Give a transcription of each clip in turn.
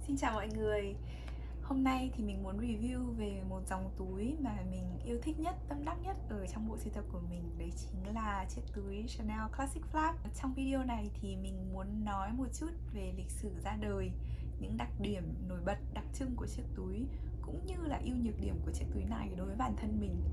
Xin chào mọi người. Hôm nay thì mình muốn review về một dòng túi mà mình yêu thích nhất, tâm đắc nhất ở trong bộ sưu tập của mình. Đấy chính là chiếc túi Chanel Classic Flap. Trong video này thì mình muốn nói một chút về lịch sử ra đời, những đặc điểm nổi bật, đặc trưng của chiếc túi, cũng như là ưu nhược điểm của chiếc túi này đối với bản thân mình.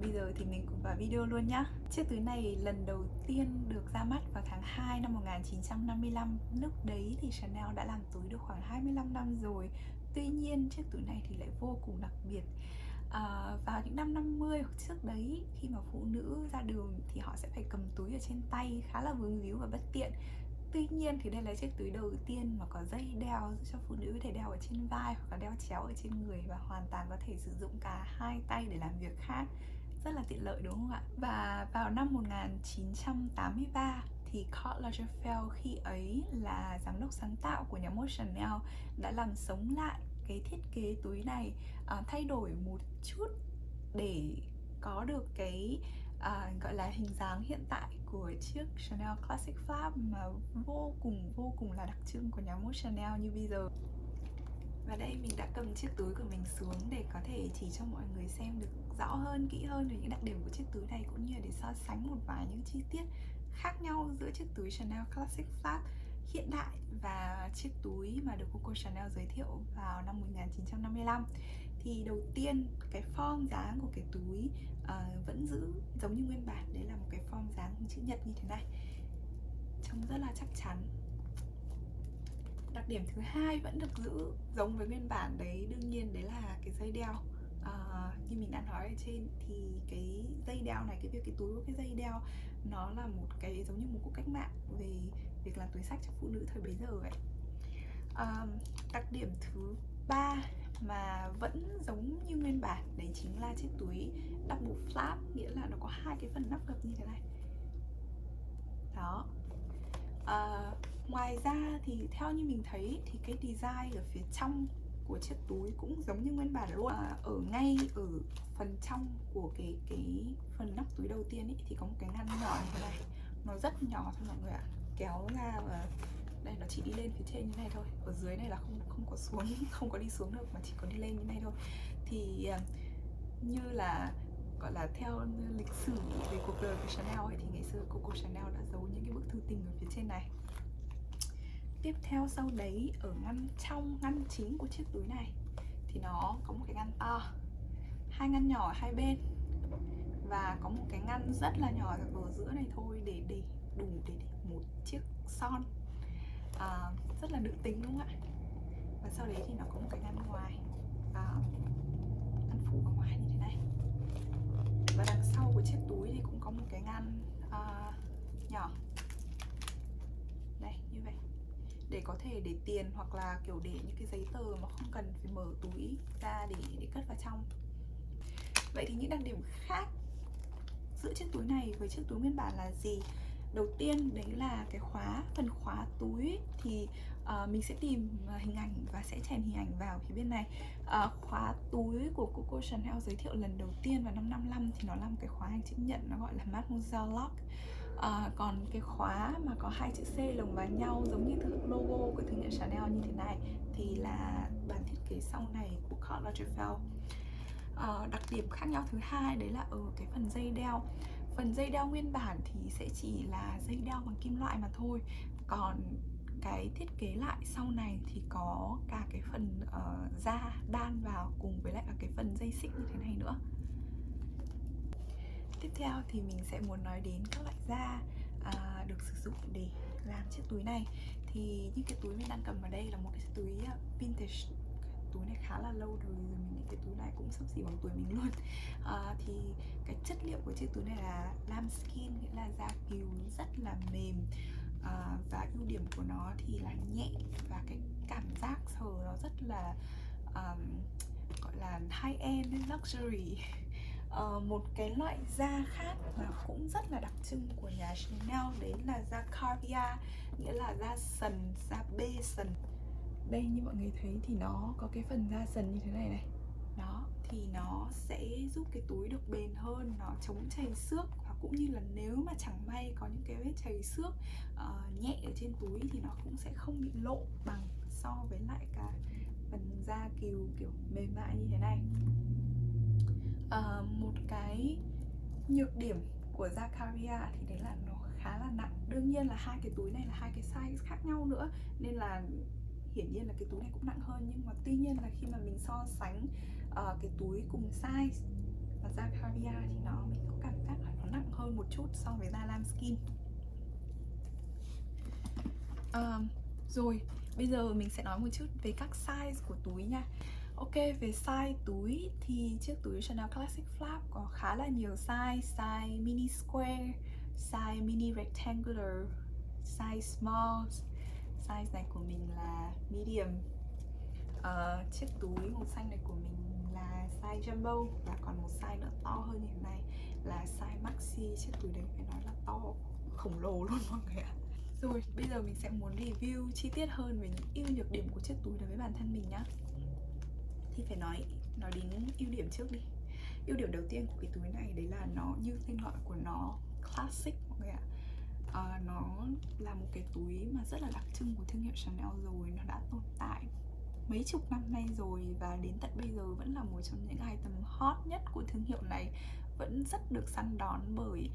Bây giờ thì mình cùng vào video luôn nhá. Chiếc túi này lần đầu tiên được ra mắt vào tháng 2 năm 1955. Lúc đấy thì Chanel đã làm túi được khoảng 25 năm rồi. Tuy nhiên chiếc túi này thì lại vô cùng đặc biệt. Vào những năm 50 hoặc trước đấy, khi mà phụ nữ ra đường thì họ sẽ phải cầm túi ở trên tay, khá là vướng víu và bất tiện. Tuy nhiên thì đây là chiếc túi đầu tiên mà có dây đeo giúp cho phụ nữ có thể đeo ở trên vai hoặc là đeo chéo ở trên người, và hoàn toàn có thể sử dụng cả hai tay để làm việc khác. Rất là tiện lợi đúng không ạ? Và vào năm 1983 thì Karl Lagerfeld, khi ấy là giám đốc sáng tạo của nhà mốt Chanel, đã làm sống lại cái thiết kế túi này, thay đổi một chút để có được cái gọi là hình dáng hiện tại của chiếc Chanel Classic Flap mà vô cùng là đặc trưng của nhà mốt Chanel như bây giờ. Và đây mình đã cầm chiếc túi của mình xuống để có thể chỉ cho mọi người xem được rõ hơn, kỹ hơn về những đặc điểm của chiếc túi này, cũng như là để so sánh một vài những chi tiết khác nhau giữa chiếc túi Chanel Classic Flap hiện đại và chiếc túi mà được Coco Chanel giới thiệu vào năm 1955. Thì đầu tiên, cái form dáng của cái túi vẫn giữ giống như nguyên bản. Đấy là một cái form dáng hình chữ nhật như thế này, trông rất là chắc chắn. Đặc điểm thứ hai vẫn được giữ giống với nguyên bản đấy, đương nhiên đấy là cái dây đeo. Như mình đã nói ở trên thì cái dây đeo này, cái túi của cái dây đeo nó là một cái giống như một cuộc cách mạng về việc làm túi xách cho phụ nữ thời bấy giờ vậy. Đặc điểm thứ ba mà vẫn giống như nguyên bản đấy chính là chiếc túi double flap, nghĩa là nó có hai cái phần nắp gập như thế này. Đó. Ngoài ra thì theo như mình thấy thì cái design ở phía trong của chiếc túi cũng giống như nguyên bản luôn. Ở ngay ở phần trong của cái phần nắp túi đầu tiên ý, thì có một cái ngăn nhỏ như thế này. Nó rất nhỏ thôi mọi người ạ. Kéo ra và đây, nó chỉ đi lên phía trên như này thôi. Ở dưới này là không có xuống, không có đi xuống được, mà chỉ có đi lên như này thôi. Thì như là gọi là theo lịch sử về cuộc đời của Chanel ấy, thì ngày xưa Coco Chanel đã giấu những cái bức thư tình ở phía trên này. Tiếp theo sau đấy, ở trong ngăn chính của chiếc túi này thì nó có một cái ngăn to, hai ngăn nhỏ ở hai bên, và có một cái ngăn rất là nhỏ ở giữa này thôi để đủ để một chiếc son. Rất là nữ tính đúng không ạ? Và sau đấy thì nó có một cái ngăn ngoài, ngăn phủ ở ngoài như thế này. Và đằng sau của chiếc túi thì cũng có một cái ngăn nhỏ đây, như vậy, để có thể để tiền hoặc là kiểu để những cái giấy tờ mà không cần phải mở túi ra để cất vào trong. Vậy thì những đặc điểm khác giữa chiếc túi này với chiếc túi nguyên bản là gì? Đầu tiên đấy là cái phần khóa túi thì mình sẽ tìm hình ảnh và sẽ chèn hình ảnh vào phía bên này. Khóa túi của Coco Chanel giới thiệu lần đầu tiên vào năm 55 thì nó là một cái khóa hình chữ nhật, nó gọi là Mademoiselle Lock. Còn cái khóa mà có hai chữ C lồng vào nhau giống như logo của thương hiệu Chanel như thế này thì là bản thiết kế sau này của Karl Lagerfeld. Đặc điểm khác nhau thứ hai đấy là ở cái phần dây đeo. Phần dây đeo nguyên bản thì sẽ chỉ là dây đeo bằng kim loại mà thôi. Còn cái thiết kế lại sau này thì có cả cái phần da đan vào cùng với lại cả cái phần dây xích như thế này nữa. Tiếp theo thì mình sẽ muốn nói đến các loại da được sử dụng để làm chiếc túi này. Thì như cái túi mình đang cầm ở đây là một cái túi vintage. Túi này khá là lâu rồi, mình nghĩ cái túi này cũng xấp xỉ bằng tuổi mình luôn. Thì cái chất liệu của chiếc túi này là lambskin, nghĩa là da cừu rất là mềm. Và ưu điểm của nó thì là nhẹ, và cái cảm giác sờ nó rất là gọi là high end, luxury. Một cái loại da khác mà cũng rất là đặc trưng của nhà Chanel đấy là da caviar, nghĩa là da sần, da bê sần. Đây, như mọi người thấy thì nó có cái phần da sần như thế này này. Đó, thì nó sẽ giúp cái túi được bền hơn, nó chống chảy xước, và cũng như là nếu mà chẳng may có những cái vết chảy xước nhẹ ở trên túi thì nó cũng sẽ không bị lộ bằng so với lại cả cừu kiểu mềm mại như thế này. Một cái nhược điểm của Zaccaria thì đấy là nó khá là nặng. Đương nhiên là hai cái túi này là hai cái size khác nhau nữa, nên là hiển nhiên là cái túi này cũng nặng hơn. Nhưng mà tuy nhiên là khi mà mình so sánh cái túi cùng size và Zaccaria thì mình có cảm giác là nó nặng hơn một chút so với Zala Lambskin. Rồi, bây giờ mình sẽ nói một chút về các size của túi nha. Ok, về size túi thì chiếc túi Chanel Classic Flap có khá là nhiều size. Size mini square, size mini rectangular, size small. Size này của mình là medium. Chiếc túi màu xanh này của mình là size jumbo. Và còn một size nữa to hơn như thế này là size maxi. Chiếc túi đấy phải nói là to khổng lồ luôn mọi người ạ. Rồi, bây giờ mình sẽ muốn review chi tiết hơn về những ưu nhược điểm của chiếc túi đối với bản thân mình nhá. Thì phải nói đến ưu điểm trước đi. Ưu điểm đầu tiên của cái túi này đấy là nó, như tên gọi của nó, classic mọi người ạ. Nó là một cái túi mà rất là đặc trưng của thương hiệu Chanel rồi. Nó đã tồn tại mấy chục năm nay rồi và đến tận bây giờ vẫn là một trong những item hot nhất của thương hiệu này, vẫn rất được săn đón bởi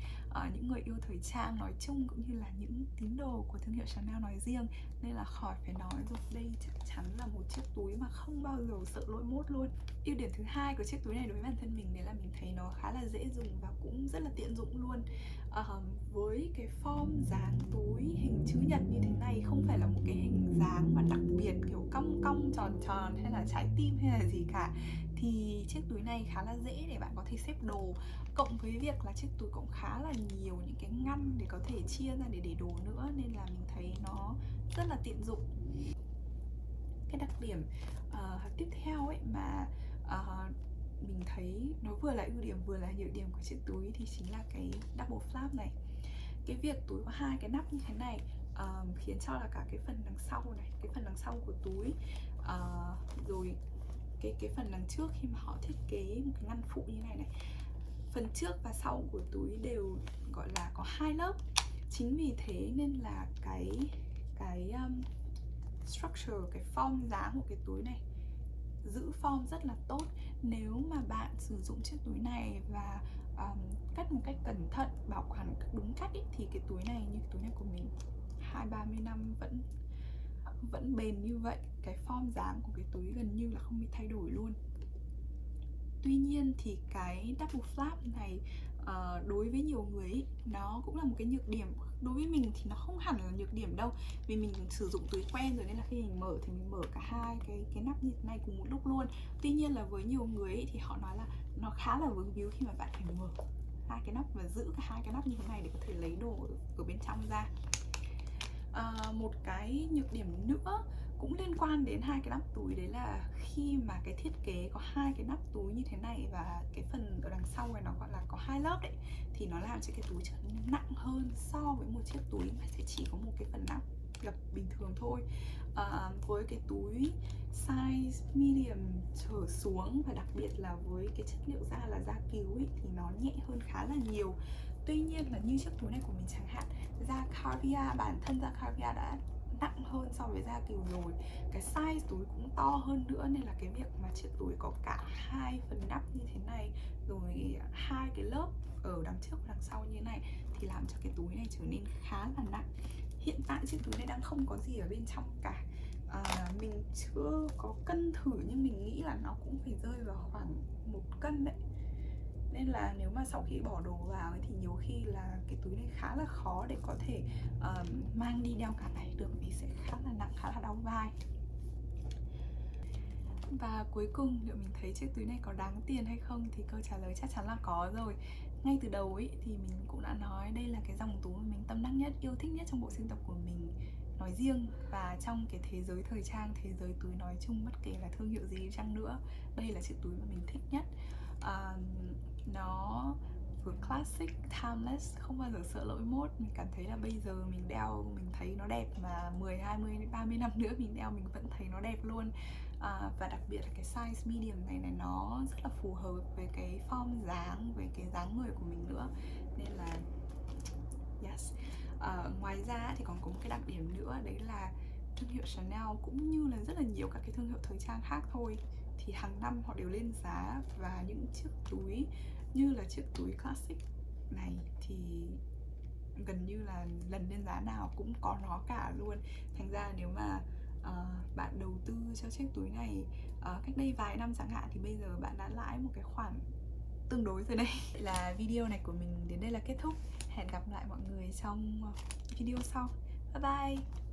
những người yêu thời trang nói chung cũng như là những tín đồ của thương hiệu Chanel nói riêng. Nên là khỏi phải nói rồi, đây chắc chắn là một chiếc túi mà không bao giờ sợ lỗi mốt luôn. Ưu điểm thứ hai của chiếc túi này đối với bản thân mình đấy là mình thấy nó khá là dễ dùng và cũng rất là tiện dụng luôn. Với cái form dáng túi hình chữ nhật như thế này, không phải là một cái hình dáng mà đặc biệt kiểu cong cong tròn tròn hay là trái tim hay là gì cả, thì chiếc túi này khá là dễ để bạn có thể xếp đồ. Cộng với việc là chiếc túi cũng khá là nhiều những cái ngăn để có thể chia ra để đồ nữa, nên là mình thấy nó rất là tiện dụng. Cái đặc điểm tiếp theo ấy mà mình thấy nó vừa là ưu điểm vừa là nhược điểm của chiếc túi thì chính là cái double flap này. Cái việc túi có hai cái nắp như thế này khiến cho là cả cái phần đằng sau này, cái phần đằng sau của túi, rồi cái phần đằng trước khi mà họ thiết kế một cái ngăn phụ như này này, phần trước và sau của túi đều gọi là có hai lớp. Chính vì thế nên là cái structure, cái form dáng của cái túi này giữ form rất là tốt. Nếu mà bạn sử dụng chiếc túi này và cất một cách cẩn thận, bảo quản đúng cách ý, thì cái túi này, như cái túi này của mình 20-30 năm vẫn bền như vậy. Cái form dáng của cái túi gần như là không bị thay đổi luôn. Tuy nhiên thì cái double flap này đối với nhiều người ý, nó cũng là một cái nhược điểm. Đối với mình thì nó không hẳn là nhược điểm đâu, vì mình sử dụng túi quen rồi nên là khi mình mở thì mình mở cả hai cái nắp như thế này cùng một lúc luôn. Tuy nhiên là với nhiều người ý, thì họ nói là nó khá là vướng víu khi mà bạn phải mở hai cái nắp và giữ cả hai cái nắp như thế này để có thể lấy đồ ở bên trong ra. Một cái nhược điểm nữa cũng liên quan đến hai cái nắp túi đấy là khi mà cái thiết kế có hai cái nắp túi như thế này và cái phần ở đằng sau này nó gọi là có hai lớp đấy, thì nó làm cho cái túi trở nên nặng hơn so với một chiếc túi mà sẽ chỉ có một cái phần nắp gập bình thường thôi. Với cái túi size medium trở xuống và đặc biệt là với cái chất liệu da là da cừu ấy, thì nó nhẹ hơn khá là nhiều. Tuy nhiên là như chiếc túi này của mình chẳng hạn, da caviar, bản thân da caviar đã nặng hơn so với da cừu rồi. Cái size túi cũng to hơn nữa, nên là cái việc mà chiếc túi có cả hai phần nắp như thế này, rồi hai cái lớp ở đằng trước và đằng sau như thế này, thì làm cho cái túi này trở nên khá là nặng. Hiện tại chiếc túi này đang không có gì ở bên trong cả. Mình chưa có cân thử nhưng mình nghĩ là nó cũng phải rơi vào khoảng 1 cân đấy. Nên là nếu mà sau khi bỏ đồ vào ấy, thì nhiều khi là cái túi này khá là khó để có thể mang đi đeo cả ngày được, vì sẽ khá là nặng, khá là đau vai. Và cuối cùng, liệu mình thấy chiếc túi này có đáng tiền hay không thì câu trả lời chắc chắn là có rồi. Ngay từ đầu ấy thì mình cũng đã nói đây là cái dòng túi mà mình tâm đắc nhất, yêu thích nhất trong bộ sưu tập của mình nói riêng, và trong cái thế giới thời trang, thế giới túi nói chung, bất kể là thương hiệu gì chăng nữa, đây là chiếc túi mà mình thích nhất. Nó vừa classic, timeless, không bao giờ sợ lỗi mốt. Mình cảm thấy là bây giờ mình đeo mình thấy nó đẹp, mà 10, 20, 30 năm nữa mình đeo mình vẫn thấy nó đẹp luôn. Và đặc biệt là cái size medium này nó rất là phù hợp với cái form dáng, với cái dáng người của mình nữa. Nên là yes. Ngoài ra thì còn có một cái đặc điểm nữa, đấy là thương hiệu Chanel cũng như là rất là nhiều các cái thương hiệu thời trang khác thôi, thì hàng năm họ đều lên giá, và những chiếc túi như là chiếc túi classic này thì gần như là lần lên giá nào cũng có nó cả luôn. Thành ra nếu mà bạn đầu tư cho chiếc túi này cách đây vài năm chẳng hạn, thì bây giờ bạn đã lãi một cái khoản tương đối rồi đây. Là video này của mình đến đây là kết thúc. Hẹn gặp lại mọi người trong video sau. Bye bye.